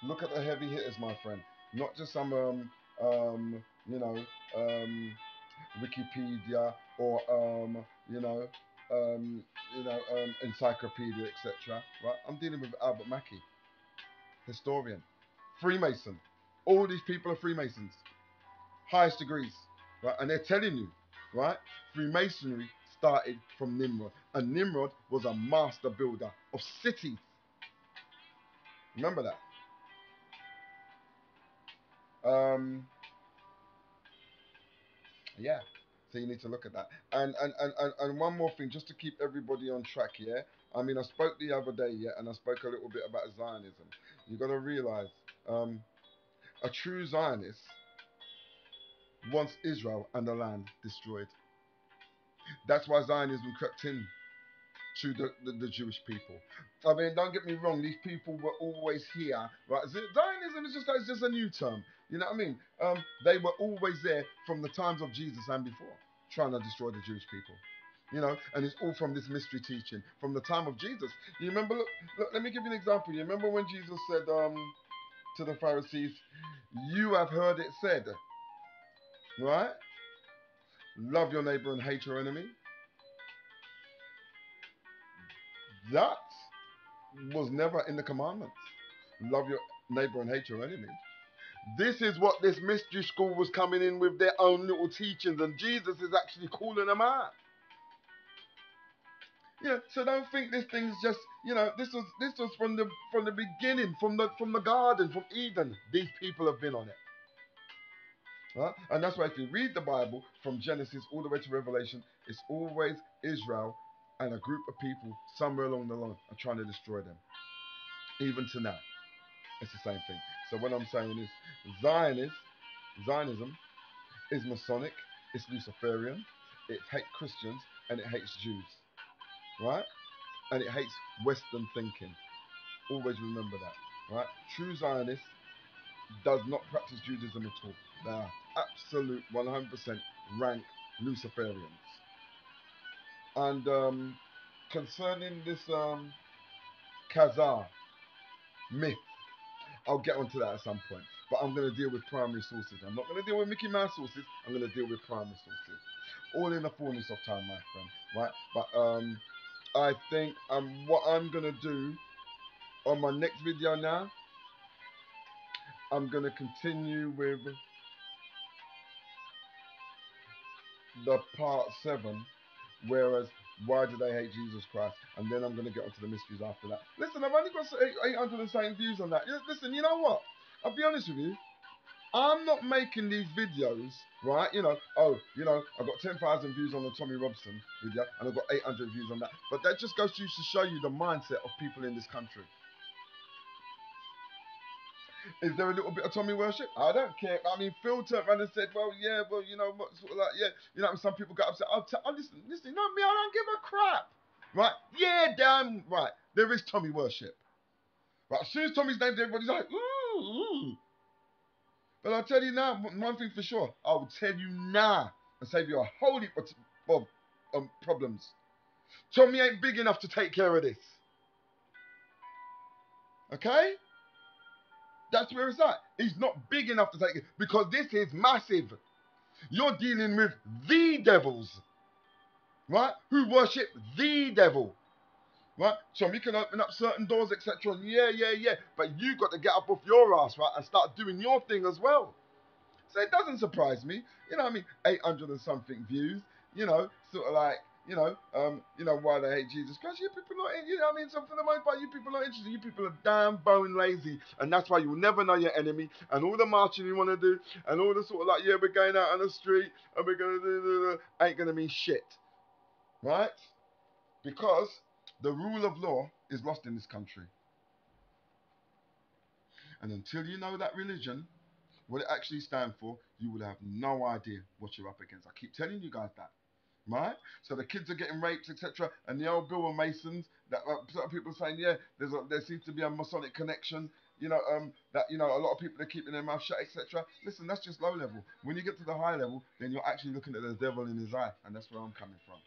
look at the heavy hitters, my friend. Not just some you know, um Wikipedia or um, encyclopedia, etc. Right? I'm dealing with Albert Mackey, historian, Freemason. All these people are Freemasons, highest degrees, right? And they're telling you, right? Freemasonry started from Nimrod, and Nimrod was a master builder of cities. Remember that. Yeah. So you need to look at that. And one more thing, just to keep everybody on track, yeah. I mean, I spoke the other day, yeah, and I spoke a little bit about Zionism. You got to realize, a true Zionist wants Israel and the land destroyed. That's why Zionism crept in to the Jewish people. I mean, don't get me wrong, these people were always here, right? Zionism is just a new term, you know what I mean? They were always there from the times of Jesus and before, trying to destroy the Jewish people. You know, and it's all from this mystery teaching from the time of Jesus. You remember? Look, let me give you an example. You remember when Jesus said to the Pharisees, "You have heard it said, right? Love your neighbor and hate your enemy." That was never in the commandments. Love your neighbor and hate your enemy. This is what this mystery school was coming in with their own little teachings, and Jesus is actually calling them out. You know, so don't think this thing's just, you know, this was from the beginning, from the garden, from Eden. These people have been on it. Right? And that's why if you read the Bible from Genesis all the way to Revelation, it's always Israel and a group of people somewhere along the line are trying to destroy them. Even to now, it's the same thing. So what I'm saying is Zionism is Masonic, it's Luciferian, it hates Christians, and it hates Jews. Right? And it hates Western thinking. Always remember that. Right? True Zionists does not practice Judaism at all. They are absolute 100% rank Luciferians. And concerning this Khazar myth, I'll get onto that at some point. But I'm going to deal with primary sources. I'm not going to deal with Mickey Mouse sources. I'm going to deal with primary sources. All in the fullness of time, my friend. Right? But I think what I'm going to do on my next video now, I'm going to continue with the part 7, whereas why do they hate Jesus Christ? And then I'm going to get onto the mysteries after that. Listen, I've only got 800 and something views on that. Listen, you know what? I'll be honest with you. I'm not making these videos, right? You know, I got 10,000 views on the Tommy Robson video, and I've got 800 views on that. But that just goes to show you the mindset of people in this country. Is there a little bit of Tommy worship? I don't care. I mean, Phil turned around and said, well, yeah, well, you know, what sort of like, yeah, you know, some people got upset. Listen, not me, I don't give a crap. Right? Yeah, damn right. There is Tommy worship. Right? As soon as Tommy's named, everybody's like, ooh, ooh. But I'll tell you now, one thing for sure. I will tell you now and save you a whole heap of problems. Tommy ain't big enough to take care of this. Okay? That's where it's at. He's not big enough to take it because this is massive. You're dealing with the devils, right? Who worship the devil, right? So we can open up certain doors, etc. Yeah. But you got to get up off your ass, right, and start doing your thing as well. So it doesn't surprise me. You know what I mean? 800 and something views. You know, sort of like, why they hate Jesus Christ. You people not, you know what I mean? So for the most part, you people are not interested. You people are damn bone lazy. And that's why you'll never know your enemy. And all the marching you want to do, and all the sort of like, yeah, we're going out on the street, and we're going to do, ain't going to mean shit. Right? Because the rule of law is lost in this country. And until you know that religion, what it actually stands for, you will have no idea what you're up against. I keep telling you guys that. Right? So the kids are getting raped, etc. And the old Bill and Masons, that certain people are saying, yeah, there seems to be a Masonic connection. You know, that a lot of people are keeping their mouth shut, etc. Listen, that's just low level. When you get to the high level, then you're actually looking at the devil in his eye, and that's where I'm coming from.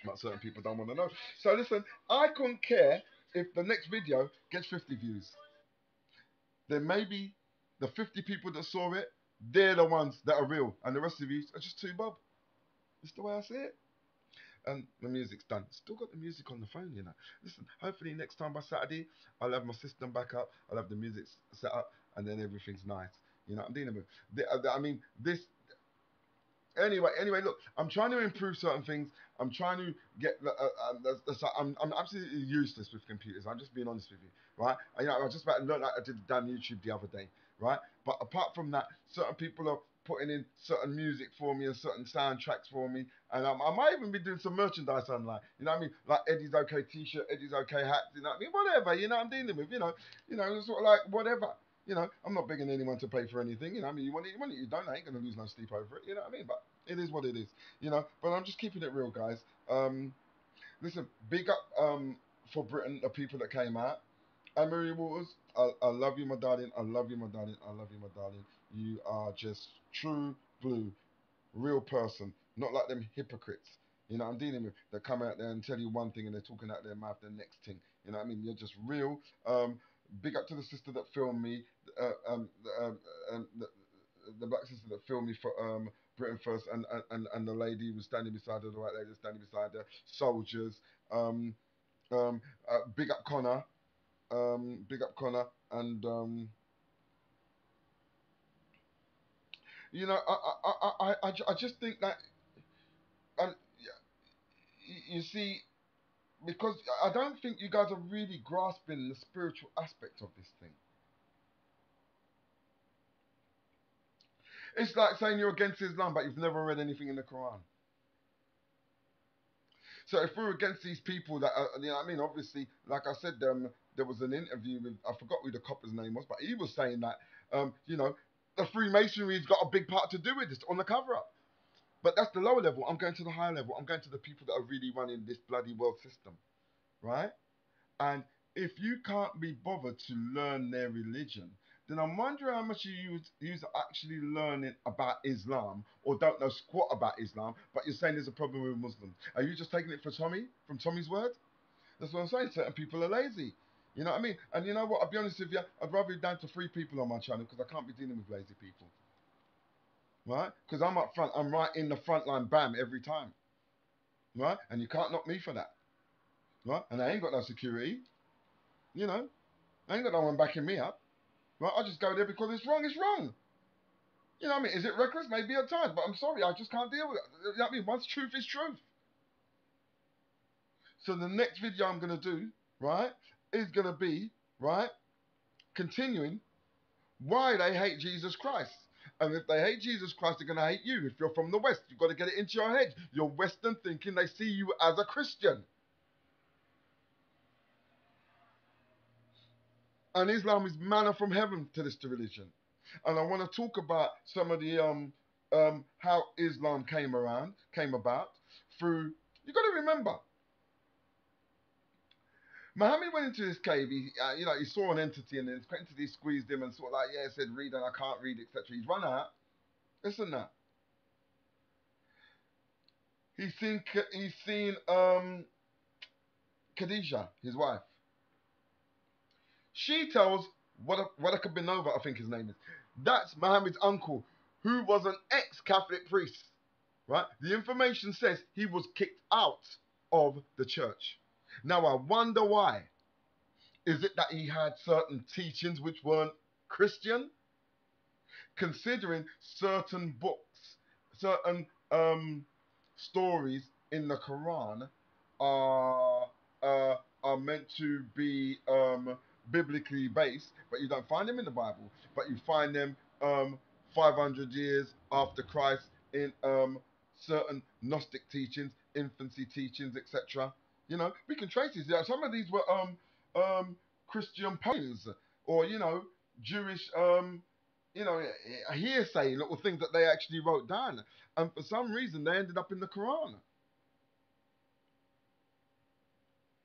But certain people don't want to know. So listen, I couldn't care if the next video gets 50 views. Then maybe the 50 people that saw it, they're the ones that are real, and the rest of you are just too bob. That's the way I see it. And the music's done. Still got the music on the phone, you know. Listen, hopefully next time by Saturday, I'll have my system back up, I'll have the music set up, and then everything's nice. You know what I'm dealing with? This. Anyway, look, I'm trying to improve certain things. I'm trying to get. I'm absolutely useless with computers. I'm just being honest with you, right? I just about learned like I did damn YouTube the other day, right? But apart from that, certain people are putting in certain music for me and certain soundtracks for me, and I might even be doing some merchandise online. You know what I mean? Like Eddie's OK T-shirt, Eddie's OK hats. You know what I mean? Whatever. You know what I'm dealing with. Sort of like whatever. I'm not begging anyone to pay for anything. You know what I mean? You want it, you don't. I ain't gonna lose no sleep over it. You know what I mean? But it is what it is. But I'm just keeping it real, guys. Listen, big up for Britain, the people that came out. And Marie Waters, I love you, my darling. I love you, my darling. I love you, my darling. You are just true blue, real person, not like them hypocrites. You know, I'm dealing with that come out there and tell you one thing and they're talking out their mouth the next thing. You know what I mean? You're just real. Big up to the sister that filmed me, the black sister that filmed me for Britain First, and the lady who was standing beside her, the white lady standing beside her, soldiers. Um, big up Connor, big up Connor, and you know, I just think that, um, you see, because I don't think you guys are really grasping the spiritual aspect of this thing. It's like saying you're against Islam, but you've never read anything in the Quran. So if we're against these people that are, you know what I mean, obviously, like I said, there was an interview with, I forgot who the copper's name was, but he was saying that, you know, the Freemasonry's got a big part to do with this on the cover up. But that's the lower level. I'm going to the higher level. I'm going to the people that are really running this bloody world system, right? And if you can't be bothered to learn their religion, then I'm wondering how much you are actually learning about Islam or don't know squat about Islam, but you're saying there's a problem with Muslims. Are you just taking it for Tommy, from Tommy's word? That's what I'm saying. Certain people are lazy. You know what I mean? And you know what? I'll be honest with you. I'd rather be down to 3 people on my channel because I can't be dealing with lazy people, right? Because I'm up front. I'm right in the front line, bam, every time, right? And you can't knock me for that, right? And I ain't got no security, you know. I ain't got no one backing me up. Right? I just go there because it's wrong. It's wrong. You know what I mean? Is it reckless? Maybe at times, but I'm sorry, I just can't deal with it. You know what I mean? Once truth is truth. So the next video I'm gonna do, right, is gonna be, right, continuing why they hate Jesus Christ. And if they hate Jesus Christ, they're gonna hate you. If you're from the West, you've got to get it into your head. You're Western thinking, they see you as a Christian. And Islam is manna from heaven to this religion. And I want to talk about some of the how Islam came about through. You got to remember, Muhammad went into this cave. You know, he saw an entity, and this entity squeezed him and sort of like, yeah, said read, and I can't read, etc. He's run out. Listen now. He's seen Khadijah, his wife. She tells Wadaka Binova, I think his name is. That's Muhammad's uncle, who was an ex-Catholic priest. Right? The information says he was kicked out of the church. Now I wonder why. Is it that he had certain teachings which weren't Christian? Considering certain books, certain stories in the Quran are are meant to be biblically based, but you don't find them in the Bible. But you find them 500 years after Christ in certain Gnostic teachings, infancy teachings, etc. You know, we can trace these. Yeah, some of these were Christian poems, or you know, Jewish you know, hearsay, little things that they actually wrote down. And for some reason, they ended up in the Quran.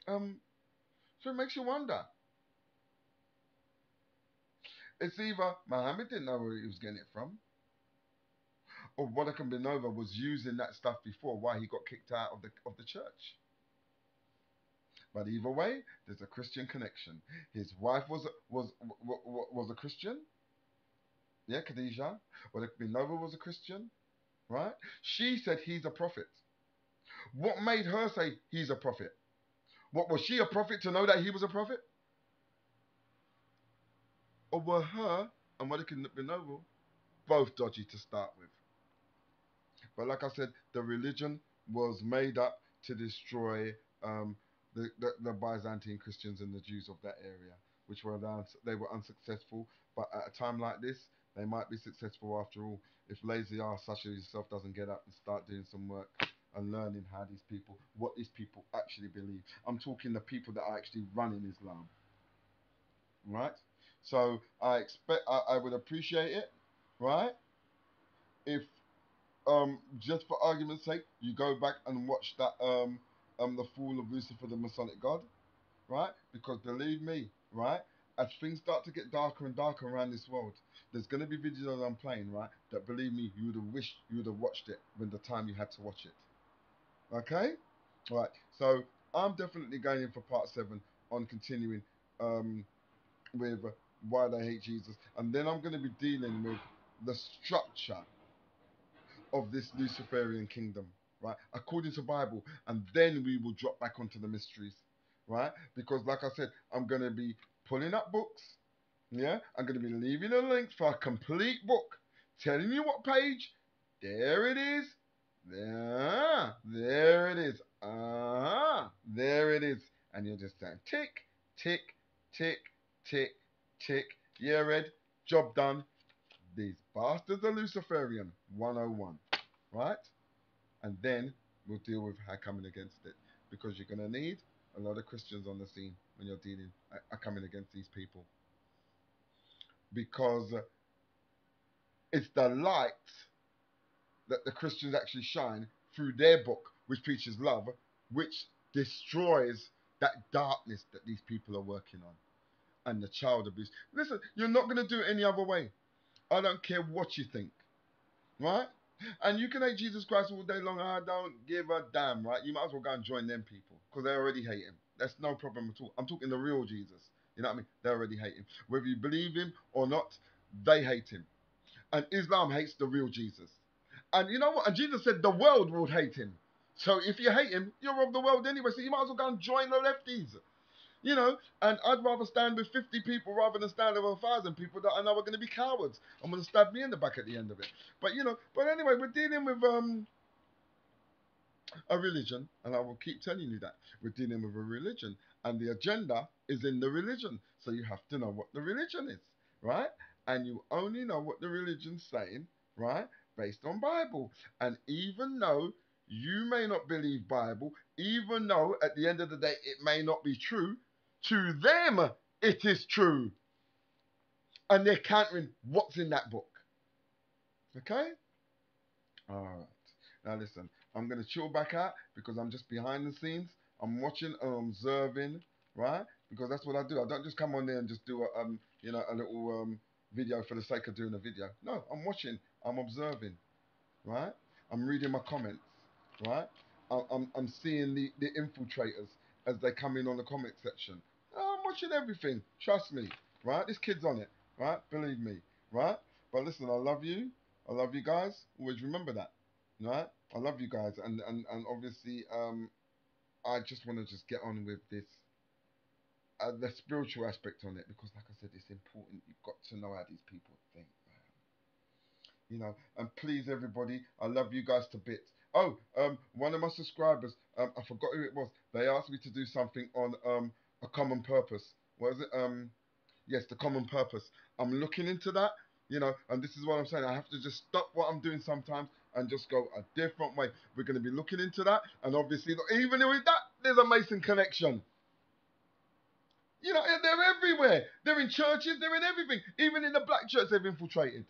Um, so it makes you wonder. It's either Muhammad didn't know where he was getting it from, or Wadakan Benova was using that stuff before, why he got kicked out of the church. But either way, there's a Christian connection. His wife was a Christian. Yeah, Khadijah. Wadakan Benova was a Christian, right? She said he's a prophet. What made her say he's a prophet? What, was she a prophet to know that he was a prophet? Or were her and Malikin Benovo both dodgy to start with? But like I said, the religion was made up to destroy the Byzantine Christians and the Jews of that area, which were they were unsuccessful. But at a time like this, they might be successful after all. If lazy ass such as yourself doesn't get up and start doing some work and learning how these people, what these people actually believe. I'm talking the people that are actually running Islam, right? So I would appreciate it, right? If just for argument's sake, you go back and watch that the fall of Lucifer, the Masonic God, right? Because believe me, right, as things start to get darker and darker around this world, there's going to be videos that I'm playing, right, that believe me, you would have wished you would have watched it when the time you had to watch it. Okay? Right. So I'm definitely going in for part 7 on continuing um, with why they hate Jesus. And then I'm going to be dealing with the structure of this Luciferian kingdom, right? According to Bible, and then we will drop back onto the mysteries, right? Because like I said, I'm gonna be pulling up books, yeah? I'm gonna be leaving a link for a complete book, telling you what page. There it is. There it is. There it is. And you're just saying tick, tick, tick, tick, tick. Yeah, Red, job done. These bastards are Luciferian 101, right? And then we'll deal with how coming against it, because you're going to need a lot of Christians on the scene when you're dealing are coming against these people, because it's the light that the Christians actually shine through their book, which preaches love, which destroys that darkness that these people are working on, and the child abuse. Listen, you're not going to do it any other way. I don't care what you think, right? And you can hate Jesus Christ all day long. I don't give a damn, right? You might as well go and join them people, because they already hate him. That's no problem at all. I'm talking the real Jesus. You know what I mean? They already hate him. Whether you believe him or not, they hate him. And Islam hates the real Jesus. And you know what? And Jesus said the world would hate him. So if you hate him, you're of the world anyway. So you might as well go and join the lefties. You know, and I'd rather stand with 50 people rather than stand with 1,000 people that I know are going to be cowards. I'm going to stab me in the back at the end of it. But you know, but anyway, we're dealing with a religion, and I will keep telling you that we're dealing with a religion, and the agenda is in the religion. So you have to know what the religion is, right? And you only know what the religion's saying, right, based on Bible. And even though you may not believe Bible, even though at the end of the day it may not be true, to them it is true, and they're countering what's in that book. Okay. All right. Now listen, I'm gonna chill back out because I'm just behind the scenes. I'm watching and observing, right? Because that's what I do. I don't just come on there and just do a a little video for the sake of doing a video. No, I'm watching. I'm observing, right? I'm reading my comments, right? I'm seeing the infiltrators as they come in on the comment section. I'm watching everything. Trust me, right? This kid's on it, right? Believe me, right? But listen, I love you. I love you guys. Always remember that, right? I love you guys, and obviously, I just want to just get on with this, the spiritual aspect on it, because, like I said, it's important. You've got to know how these people think. And please, everybody, I love you guys to bits. Oh, one of my subscribers, I forgot who it was. They asked me to do something on a common purpose. What is it? Yes, the common purpose. I'm looking into that, and this is what I'm saying. I have to just stop what I'm doing sometimes and just go a different way. We're going to be looking into that, and obviously, even with that, there's a Mason connection. They're everywhere. They're in churches. They're in everything. Even in the black church, they've infiltrated.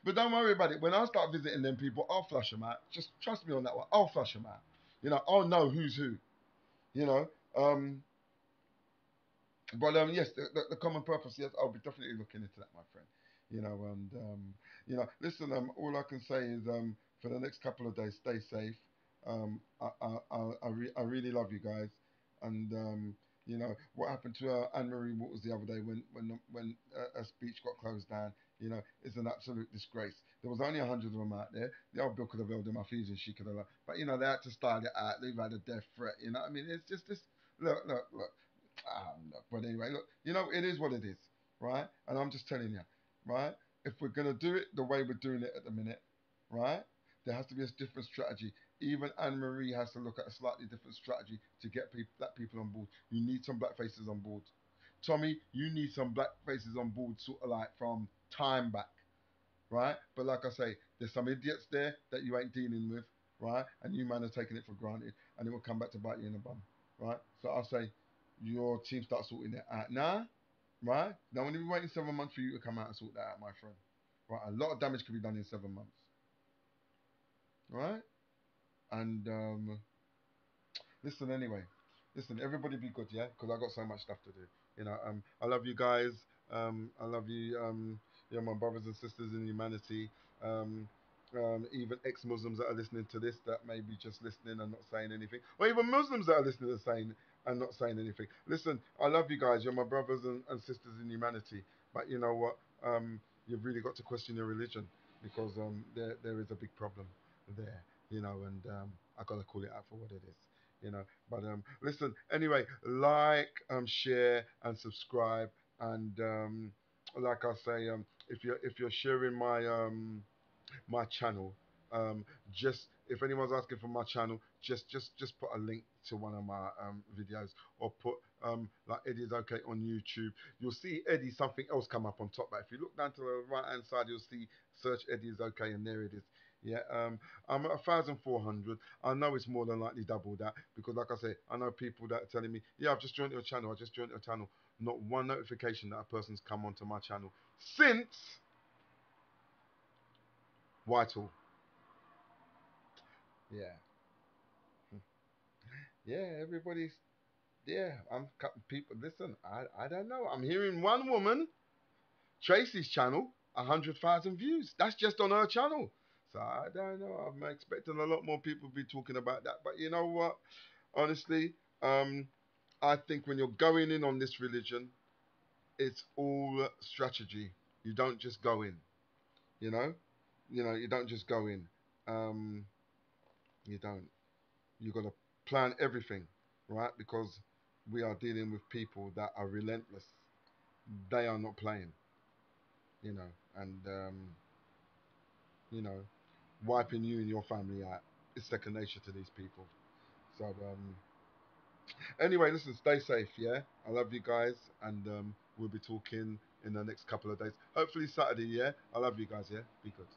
But don't worry about it. When I start visiting them people, I'll flush them out. Just trust me on that one. I'll flush them out. I'll know who's who. You know. But yes, the common purpose. Yes, I'll be definitely looking into that, my friend. Listen. All I can say is for the next couple of days, stay safe. I really love you guys, and what happened to Anne Marie Waters the other day when her speech got closed down. It's an absolute disgrace. There was only 100 of them out there. The old Bill could have held them off easy, and she could have. But they had to style it out. They've had a death threat. I mean, it's just this. Look. Look. But anyway, look. It is what it is, right? And I'm just telling you, right? If we're gonna do it the way we're doing it at the minute, right? There has to be a different strategy. Even Anne Marie has to look at a slightly different strategy to get black people on board. You need some black faces on board. Tommy, you need some black faces on board, sort of like from time back, right? But like I say, there's some idiots there that you ain't dealing with, right? And you man are taking it for granted, and it will come back to bite you in the bum, right? So I'll say, your team start sorting it out now, right? Now, when you're waiting 7 months for you to come out and sort that out, my friend, right? A lot of damage could be done in 7 months, right? And Listen, anyway. Listen, everybody be good, yeah? Because I got so much stuff to do. I love you guys. I love you. My brothers and sisters in humanity. Um, even ex-Muslims that are listening to this that may be just listening and not saying anything, or even Muslims that are listening and not saying anything. Listen, I love you guys. You're my brothers and sisters in humanity. But you know what? You've really got to question your religion because there is a big problem there. And I gotta call it out for what it is. But listen, anyway, like, share, and subscribe, and like I say, if you're sharing my channel, just if anyone's asking for my channel, just put a link to one of my videos, or put like Eddie's okay on YouTube. You'll see Eddie something else come up on top. But if you look down to the right hand side, you'll see search Eddie is okay, and there it is. Yeah, I'm at 1,400. I know it's more than likely double that because, like I say, I know people that are telling me, "Yeah, I've just joined your channel. I just joined your channel." Not one notification that a person's come onto my channel since Whitehall. Yeah, yeah. Everybody's yeah. I'm people. Listen, I don't know. I'm hearing one woman, Tracy's channel, 100,000 views. That's just on her channel. So I don't know. I'm expecting a lot more people to be talking about that. But you know what? Honestly, um, I think when you're going in on this religion, it's all strategy. You don't just go in. You know, you don't just go in. Um, you don't. You got to plan everything, right? Because we are dealing with people that are relentless. They are not playing. And you know, wiping you and your family out is second nature to these people. So anyway, listen, stay safe, yeah? I love you guys, and we'll be talking in the next couple of days. Hopefully Saturday, yeah? I love you guys, yeah? Be good.